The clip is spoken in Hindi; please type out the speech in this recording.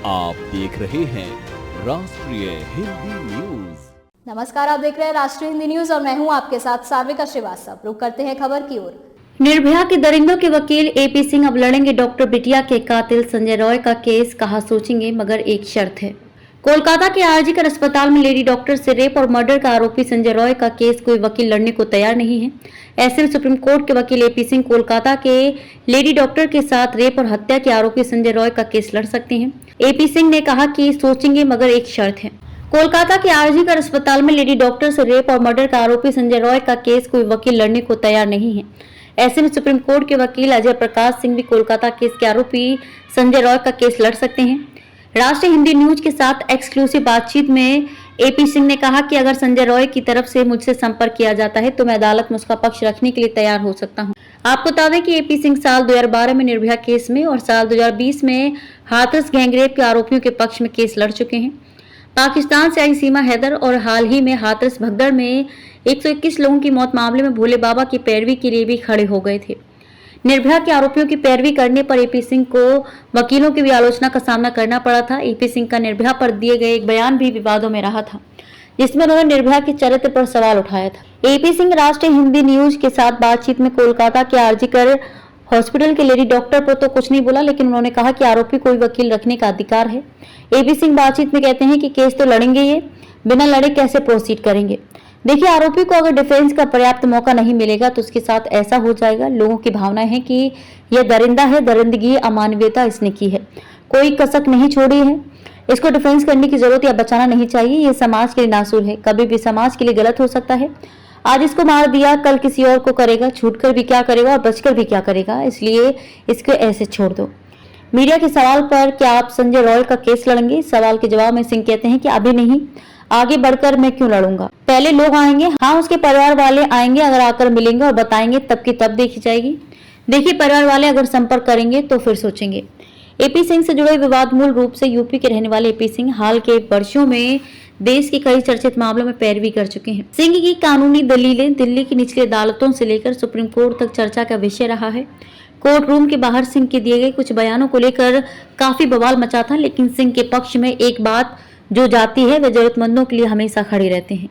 आप देख रहे हैं राष्ट्रीय हिंदी न्यूज। नमस्कार, आप देख रहे हैं राष्ट्रीय हिंदी न्यूज और मैं हूं आपके साथ साविका श्रीवास्तव। रुक करते हैं खबर की ओर। निर्भया के दरिंदों के वकील एपी सिंह अब लड़ेंगे डॉक्टर बिटिया के कातिल संजय रॉय का केस, कहा सोचेंगे मगर एक शर्त है। कोलकाता के आरजीकर अस्पताल में लेडी डॉक्टर से रेप और मर्डर का आरोपी संजय रॉय का केस कोई वकील लड़ने को तैयार नहीं है। ऐसे में सुप्रीम कोर्ट के वकील एपी सिंह कोलकाता के लेडी डॉक्टर के साथ रेप और हत्या के आरोपी संजय रॉय का केस लड़ सकते हैं। एपी सिंह ने कहा कि सोचेंगे मगर एक शर्त है। कोलकाता के आरजीकर अस्पताल में लेडी डॉक्टर से रेप और मर्डर का आरोपी संजय रॉय का केस कोई वकील लड़ने को तैयार नहीं है। ऐसे में सुप्रीम कोर्ट के वकील अजय प्रकाश सिंह भी कोलकाता केस के आरोपी संजय रॉय का केस लड़ सकते हैं। राष्ट्रीय हिंदी न्यूज के साथ एक्सक्लूसिव बातचीत में एपी सिंह ने कहा कि अगर संजय रॉय की तरफ से मुझसे संपर्क किया जाता है तो मैं अदालत में उसका पक्ष रखने के लिए तैयार हो सकता हूं। आपको बता दें कि एपी सिंह साल 2012 में निर्भया केस में और साल 2020 में हाथरस गैंगरेप के आरोपियों के पक्ष में केस लड़ चुके हैं। पाकिस्तान से आई सीमा हैदर और हाल ही में हाथरस भगदड़ में 121 लोगों की मौत मामले में भोले बाबा की पैरवी के लिए भी खड़े हो गए थे। निर्भया के आरोपियों की पैरवी करने पर एपी सिंह को वकीलों की भी आलोचना का सामना करना पड़ा था। एपी सिंह का निर्भया पर दिए गए एक बयान भी विवादों में रहा था, जिसमें उन्होंने निर्भया के चरित्र पर सवाल उठाया था। एपी सिंह राष्ट्रीय हिंदी न्यूज के साथ बातचीत में कोलकाता के आरजीकर हॉस्पिटल के लेडी डॉक्टर पर तो कुछ नहीं बोला, लेकिन उन्होंने कहा कि आरोपी कोई वकील रखने का अधिकार है। एपी सिंह बातचीत में कहते हैं कि केस तो लड़ेंगे, ये बिना लड़े कैसे प्रोसीड करेंगे। देखिए, आरोपी को अगर डिफेंस का पर्याप्त मौका नहीं मिलेगा तो उसके साथ ऐसा हो जाएगा। लोगों की भावना है कि यह दरिंदा है, दरिंदगी, अमानवीयता इसने की है, कोई कसक नहीं छोड़ी है, इसको डिफेंस करने की जरूरत या बचाना नहीं चाहिए। ये समाज के लिए नासूर है, कभी भी समाज के लिए गलत हो सकता है। आज इसको मार दिया, कल किसी और को करेगा, छूटकर भी क्या करेगा और बचकर भी क्या करेगा, इसलिए इसको ऐसे छोड़ दो। मीडिया के सवाल पर क्या आप संजय रॉय का केस लड़ेंगे, इस सवाल के जवाब में सिंह कहते हैं कि अभी नहीं, आगे बढ़कर मैं क्यों लड़ूंगा। पहले लोग आएंगे, हाँ उसके परिवार वाले आएंगे, अगर आकर मिलेंगे और बताएंगे तब की तब देखी जाएगी। देखिए, परिवार वाले अगर संपर्क करेंगे तो फिर सोचेंगे। एपी सिंह से जुड़े विवाद मूल रूप से यूपी के रहने वाले एपी सिंह हाल के वर्षों में देश के कई चर्चित मामलों में पैरवी कर चुके हैं। सिंह की कानूनी दलीलें दिल्ली की निचली अदालतों से लेकर सुप्रीम कोर्ट तक चर्चा का विषय रहा है। कोर्ट रूम के बाहर सिंह के दिए गए कुछ बयानों को लेकर काफी बवाल मचा था, लेकिन सिंह के पक्ष में एक बात जो जाती है वह जरूरतमंदों के लिए हमेशा खड़े रहते हैं।